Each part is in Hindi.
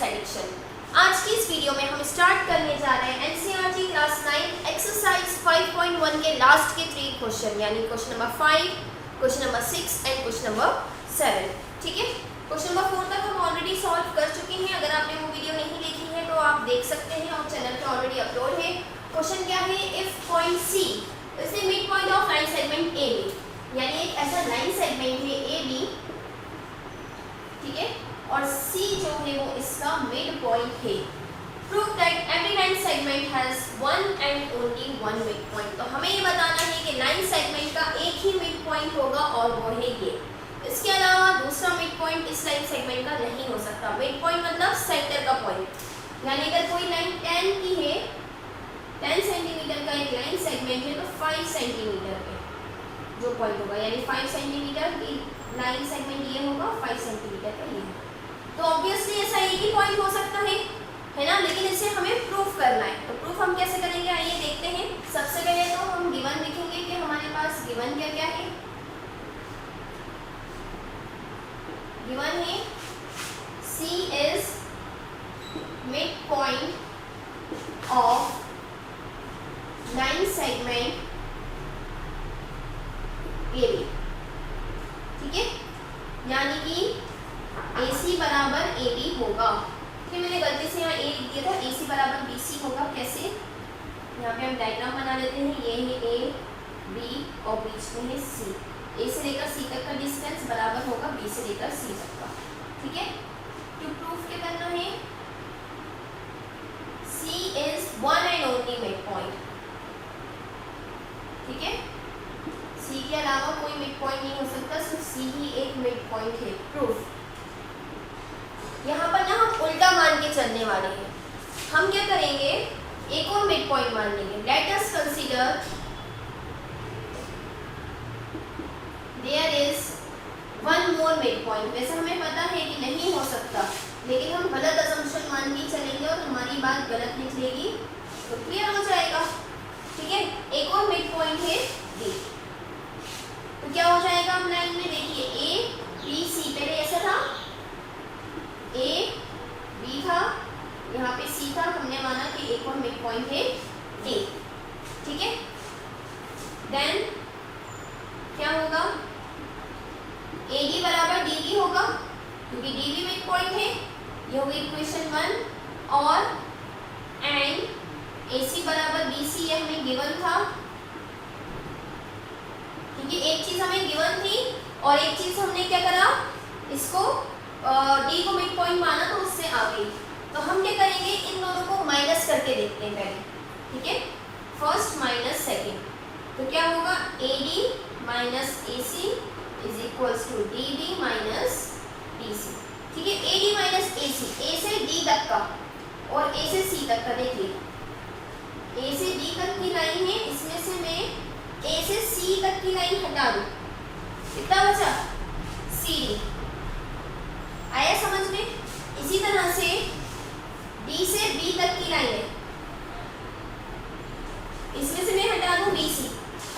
एडिक्शन। आज की इस वीडियो में हम स्टार्ट करने जा रहे हैं एनसीईआरटी क्लास 9 एक्सरसाइज 5.1 के लास्ट के 3 क्वेश्चन, यानी question number 5, question number 6 and question number 7। ठीक है, क्वेश्चन नंबर 4 तक हम ऑलरेडी सॉल्व कर चुके हैं। अगर आपने वो वीडियो नहीं देखी है तो आप देख सकते हैं और चैनल पे ऑलरेडी अपलोड है। क्वेश्चन क्या है, if point C is the mid point of line segment A B, यानी एक ऐसा लाइन सेगमेंट है ए बी, ठीक है, और C जो है वो इसका मिड पॉइंट है। Prove that every line segment has one and only one mid point. तो हमें ये बताना है कि लाइन सेगमेंट का एक ही मिड पॉइंट होगा और वो है ये। इसके अलावा दूसरा मिड पॉइंट इस लाइन सेगमेंट का नहीं हो सकता। मिड पॉइंट मतलब सेंटर का पॉइंट, यानी अगर कोई लाइन 10 की है, 10 सेंटीमीटर का एक लाइन सेगमेंट है तो 5 सेंटीमीटर पे जो पॉइंट होगा, यानी 5 सेंटीमीटर की लाइन सेगमेंट ये होगा, 5 सेंटीमीटर का ये होगा। तो ऑब्वियसली ऐसा एक ही पॉइंट हो सकता है ना, लेकिन इसे हमें प्रूफ करना है। तो प्रूफ हम कैसे करेंगे, आइए देखते हैं। सबसे पहले तो हम गिवन लिखेंगे कि हमारे पास गिवन क्या क्या है। गिवन है C is mid point of line segment A B, ठीक है, यानी कि AC बराबर AB होगा। फिर मैंने गलती से यहाँ A लिख दिया था, AC बराबर BC होगा। कैसे, यहाँ पे हम डायग्राम बना लेते हैं। ये है A, B और बीच में है C। A से लेकर C तक का डिस्टेंस बराबर होगा B से लेकर C तक का, ठीक है। टू प्रूफ क्या करना है, C is one and only mid point, ठीक है। C के अलावा कोई मिड पॉइंट नहीं हो सकता, सिर्फ C ही एक मिड पॉइंट है। प्रूफ यहाँ पर ना हम उल्टा मान के चलने वाले हैं। हम क्या करेंगे, एक और मिड पॉइंट मान लेंगे। Let us consider there is one more mid point. वैसे हमें पता है कि नहीं हो सकता, लेकिन हम गलत असम्पशन मान के चलेंगे और हमारी बात गलत निकलेगी तो क्लियर हो जाएगा, ठीक है। एक और मिड पॉइंट है D, तो क्या हो जाएगा, हम लाइन में देखिए A B C, पहले ऐसा था A B था, यहाँ पे C था, हमने माना कि एक और मिड पॉइंट है D, ठीक है। देन क्या होगा, AD बराबर DB होगा, क्योंकि DB मिड पॉइंट है। ये होगी इक्वेशन 1। और एंड AC बराबर BC, ये हमें गिवन था, क्योंकि एक चीज हमें गिवन थी और एक चीज हमने क्या करा, इसको D को मिड पॉइंट माना तो उससे आ गई। तो हम क्या करेंगे, इन दोनों को माइनस करके देखते हैं पहले, ठीक है। फर्स्ट माइनस सेकेंड, तो क्या होगा, AD minus AC is equals to DB minus DC, ठीक है। AD माइनस AC, A से D तक का और A से C तक का। देखिए A से D तक की लाइन है, इसमें से मैं A से C तक की लाइन हटा दूं, कितना बचा, CD। आया समझ में। इसी तरह से D से B तक की लाइन है, इसमें से मैं हटा दूं BC।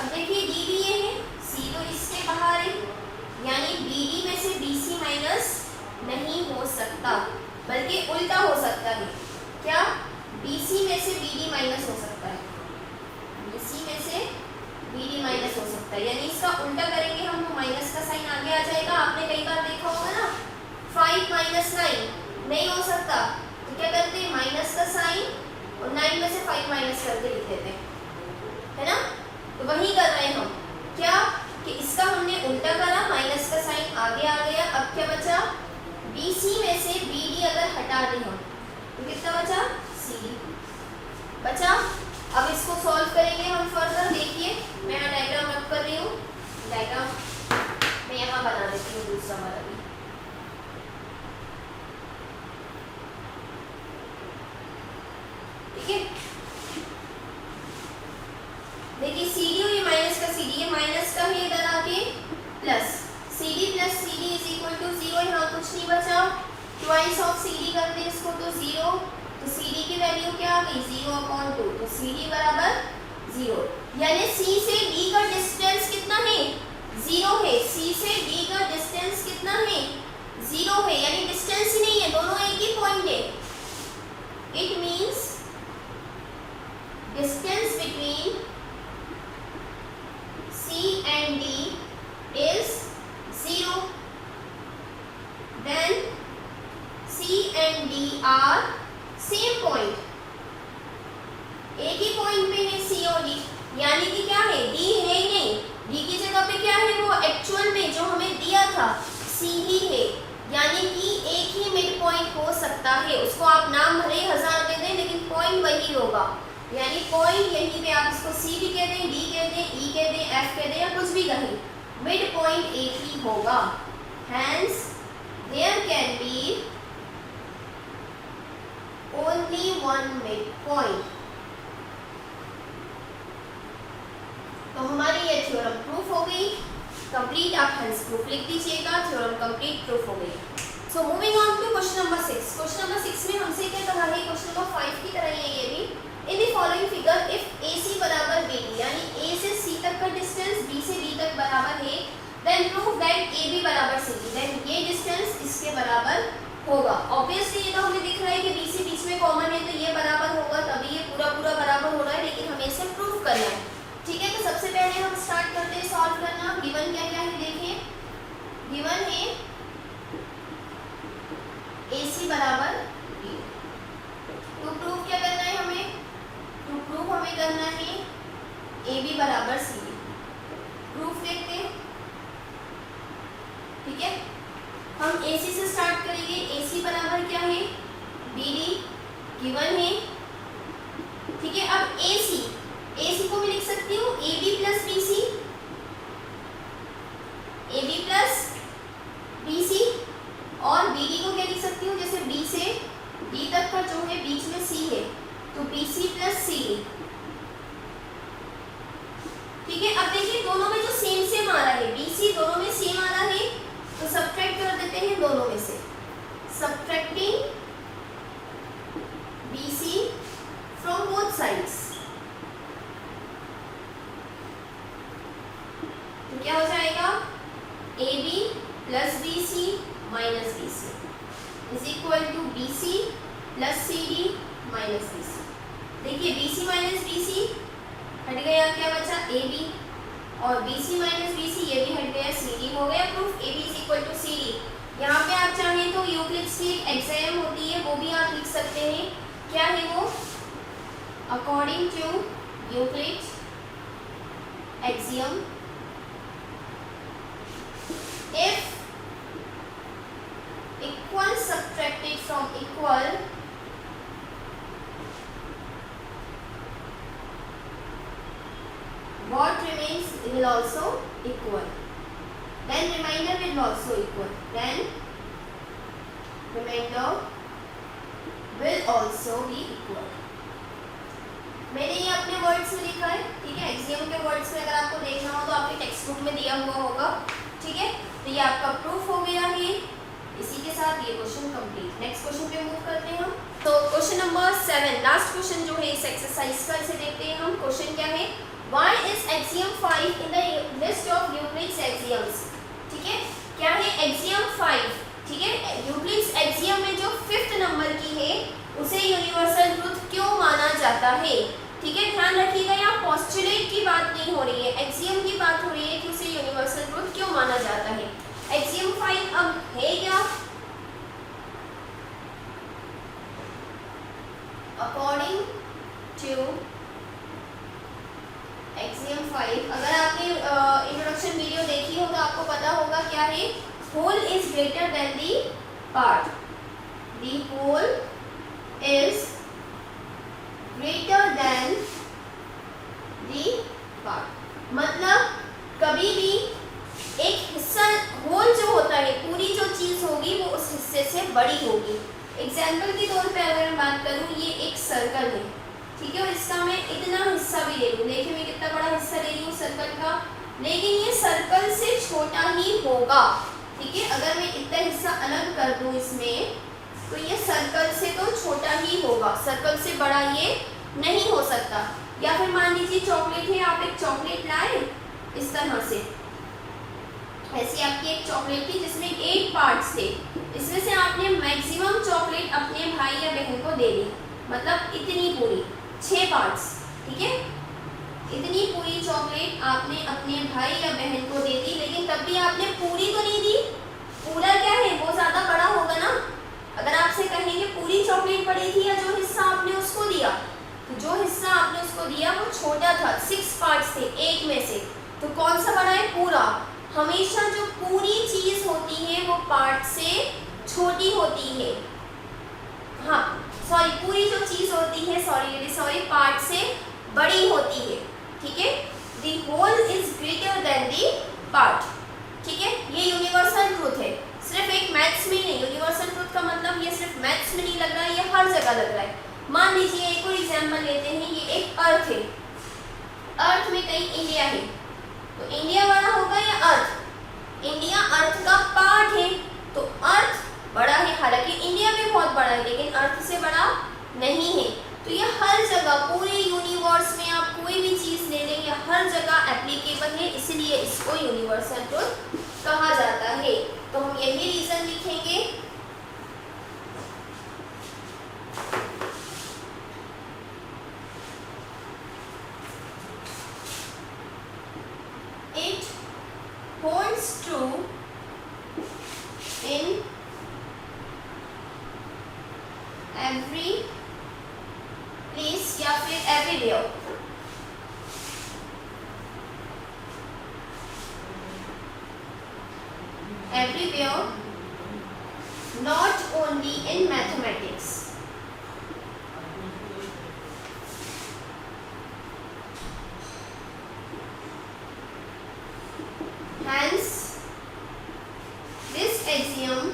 अब देखिए DB ये है, C तो इसके बाहर है, यानी BD में से BC माइनस नहीं हो सकता, बल्कि उल्टा हो सकता है। क्या, BC में से BD माइनस हो सकता है, BC में से BD माइनस हो सकता है, यानी इसका उल्टा करेंगे हम तो माइनस का साइन आगे आ जाएगा। आपने कई बार देखा होगा ना, 5 माइनस 9 नहीं हो सकता, तो क्या करते हैं, माइनस का साइन और 9 में से 5 माइनस करके लिख देते हैं, है ना। तो वही कर रहे हैं हम, क्या कि इसका हमने उल्टा करा, माइनस का साइन आगे आ गया। अब क्या बचा, BC में से BD अगर हटा दें हम तो कितना बचा, CD बचा। अब इसको सॉल्व करेंगे हम फर्दर। देखिए मैं यहाँ डायग्राम रख कर रही हूँ, डायग्राम मैं यहाँ बना देती हूँ दूसरा वाला भी, ठीक है। देखिए CD और ये माइनस का CD, ये माइनस का है, इधर आके plus CD plus CD is equal to 0। यहाँ कुछ नहीं बचा, ट्वाइस ऑफ CD कर दे इसको तो 0, तो CD की वैल्यू क्या आ गई, 0/2, तो CD बराबर 0। यानी C से D का डिस्टेंस कितना है, 0 है। C से D का डिस्टेंस कितना है, 0 है, यानी डिस्टेंस ही नहीं है, दोनों एक ही पॉइंट है। It means distance between C and D is 0. Then C and D are same point. एक ही पॉइंट पे है C और D, यानी कि क्या है, D है ही नहीं, D की जगह पे क्या है, वो एक्चुअल में जो हमें दिया था C ही है, यानी कि एक ही मिड पॉइंट हो सकता है। उसको आप नाम भले 1000 दे दें, लेकिन पॉइंट वही होगा, यानी पॉइंट यहीं पे आप इसको C भी कह दें, D कह दें, E कह दें, F कह दें या कुछ भी कहें, मिड पॉइंट एक ही होगा। Hence there can be only one mid point. तो हमारी ये थ्योरम प्रूफ हो गई कंप्लीट। आप हेंस प्रूफ लिख दीजिएगा, थ्योरम कंप्लीट प्रूफ हो गई। So moving on to question number 6। Question number 6 में हमसे क्या कहा है, क्वेश्चन नंबर 5 की तरह ही है ये भी। In the following figure if AC बराबर BD, यानी A से C तक का डिस्टेंस B से D तक बराबर है, देन प्रूव दैट AB बराबर CD, देन ये डिस्टेंस इसके बराबर होगा। ऑब्वियसली ये तो हमें दिख रहा है कि B से बीच में कॉमन है, तो ये बराबर होगा, तभी ये पूरा बराबर हो रहा है, लेकिन हमें इसे प्रूव करना है। ठीक है, तो सबसे पहले हम स्टार्ट करते हैं सॉल्व करना। गिवन क्या क्या है देखिए, गिवन है AC बराबर B। टू प्रूव क्या करना है हमें, टू प्रूव हमें करना है AB बराबर CD। प्रूफ देखते हैं, ठीक है। हम AC से स्टार्ट करेंगे। AC बराबर क्या है, BD गिवन है, ठीक है। अब AC को मैं लिख सकती हूँ AB plus BC, AB plus BC, और BD को क्या लिख सकती हूँ, जैसे B से D तक का जो है बीच में C है, तो BC प्लस CD, ठीक है। अब देखिए दोनों में जो सेम आ रहा है, BC दोनों में सेम आ रहा है, तो सब्ट्रैक्ट कर देते हैं दोनों में से। Subtracting BC from both sides, तो क्या हो जाएगा, AB plus BC minus BC is equal to BC plus CD minus BC। देखिए BC माइनस BC हट गया, क्या बचा AB, और BC माइनस BC ये भी हट गया, CD हो गया proof. AB is equal to CD। यहाँ पे आप चाहें तो यूक्लिड्स की एग्जाम होती है, वो भी आप लिख सकते हैं। क्या है वो, according to Euclid's axiom, if equal subtracted from equal, what remains will also equal, then remainder will also equal, then remainder will also be equal। मैंने ये अपने वर्ड्स में लिखा है, ठीक है। एक्सियम के वर्ड्स में अगर आपको देखना हो तो आपके टेक्स्ट बुक में दिया हुआ होगा, ठीक है। तो ये आपका प्रूफ हो गया है। इसी के साथ ये क्वेश्चन कंप्लीट। नेक्स्ट क्वेश्चन पे मूव करते हैं हम। तो क्वेश्चन नंबर 7 लास्ट क्वेश्चन जो है इस एक्सरसाइज का, इसे देखते हैं हम। क्वेश्चन क्या है, why is axiom 5 in the list of Euclid's axioms, ठीक है। क्या है एक्सियम 5, ठीक है। यूक्लिड्स एक्सियम में जो 5th नंबर की है उसे यूनिवर्सल ट्रुथ क्यों माना जाता है, ठीक है। ध्यान रखिएगा यहाँ पोस्टुलेट की बात नहीं हो रही है, एक्सियम की बात हो रही है कि उसे यूनिवर्सल ट्रुथ क्यों माना जाता है। एक्सियम 5 अब है क्या, अकॉर्डिंग टू एक्सियम 5, अगर आपने इंट्रोडक्शन वीडियो देखी हो तो आपको पता होगा क्या है, whole is greater than the part, the whole is greater than the part. मतलब कभी भी एक हिस्सा, होल जो होता है, पूरी जो चीज होगी वो उस हिस्से से बड़ी होगी। एग्जाम्पल के तौर पे अगर मैं बात करूं, ये एक सर्कल है, ठीक है, और इसका मैं इतना हिस्सा भी ले लूं, देखिए मैं कितना बड़ा हिस्सा ले रही हूँ सर्कल का, लेकिन ये सर्कल से छोटा ही होगा, ठीक है। अगर मैं इतना हिस्सा अलग कर दूं इसमें, तो ये सर्कल से तो छोटा ही होगा, सर्कल से बड़ा ये नहीं हो सकता। या फिर मान लीजिए चॉकलेट है, आप एक चॉकलेट लाए इस तरह से, ऐसी आपकी एक चॉकलेट थी जिसमें 8 पार्ट्स थे, इसमें से आपने मैक्सिमम चॉकलेट अपने भाई या बहन को दे दी, मतलब इतनी पूरी 6 पार्ट्स, ठीक है, इतनी पूरी चॉकलेट आपने अपने भाई या बहन को दे दी, लेकिन तब भी आपने पूरी तो नहीं दी। पूरा क्या है, वो ज़्यादा बड़ा होगा ना। अगर आपसे कहेंगे पूरी चॉकलेट बड़ी थी या जो हिस्सा आपने उसको दिया, तो जो हिस्सा आपने उसको दिया वो छोटा था, 6 पार्ट्स थे 8 में से, तो कौन सा बड़ा है, पूरा। हमेशा जो पूरी चीज़ होती है वो पार्ट से छोटी होती है, हाँ सॉरी, पूरी जो चीज़ होती है, सॉरी पार्ट से बड़ी होती है, ठीक है। The whole is greater than the part, ठीक है, ये यूनिवर्सल ट्रूथ है, सिर्फ एक मैथ्स में नहीं। यूनिवर्सल ट्रूथ का मतलब ये सिर्फ मैथ्स में नहीं लग रहा है, ये हर जगह लग रहा है। मान लीजिए एक और एग्जाम्पल लेते हैं, ये एक अर्थ है, अर्थ में कहीं इंडिया है, तो इंडिया बड़ा होगा या अर्थ? इंडिया अर्थ का पार्ट है, तो अर्थ बड़ा है, हालांकि इंडिया भी बहुत बड़ा है लेकिन अर्थ से बड़ा नहीं है। तो ये हर जगह पूरे यूनिवर्स में आप कोई भी चीज़ ले लें, ये हर जगह एप्लीकेबल है, इसलिए इसको यूनिवर्सल ट्रूथ कहा जाता है। तो हम यही रीज़न लिखेंगे। It holds true in every place या फिर everywhere। Everywhere, not only in mathematics। Hence, this axiom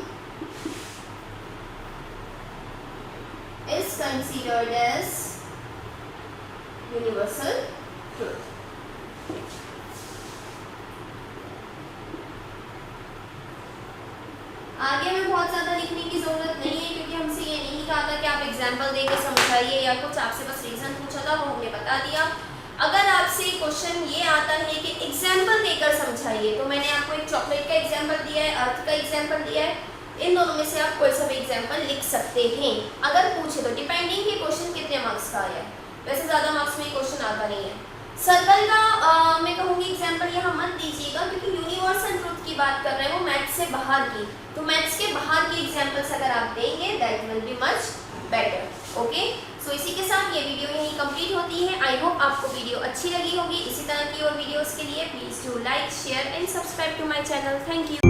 is considered as universal truth। आगे में बहुत ज़्यादा लिखने की ज़रूरत नहीं है, क्योंकि हमसे ये नहीं कहा था कि आप एग्जाम्पल देकर समझाइए या कुछ, आपसे बस रीज़न पूछा था, वो हमने बता दिया। अगर आपसे क्वेश्चन ये आता है कि एग्जाम्पल देकर समझाइए, तो मैंने आपको एक चॉकलेट का एग्जाम्पल दिया है, अर्थ का एग्जाम्पल दिया है, इन दोनों में से आप कोई सा भी एग्जाम्पल लिख सकते हैं अगर पूछे तो, डिपेंडिंग कि क्वेश्चन कितने मार्क्स का आया है। वैसे ज़्यादा मार्क्स में क्वेश्चन आता नहीं है। सर्कल का मैं कहूँगी एग्जाम्पल यहाँ मत दीजिएगा, क्योंकि यूनिवर्सल ट्रूथ की बात कर रहे हैं, वो मैथ्स से बाहर की, तो मैथ्स के बाहर की एग्जाम्पल्स अगर आप देंगे that will be much better. Okay, so इसी के साथ ये वीडियो यहीं कंप्लीट होती है। आई होप आपको वीडियो अच्छी लगी होगी। इसी तरह की और वीडियोस के लिए please do like, share and subscribe to my channel. Thank you.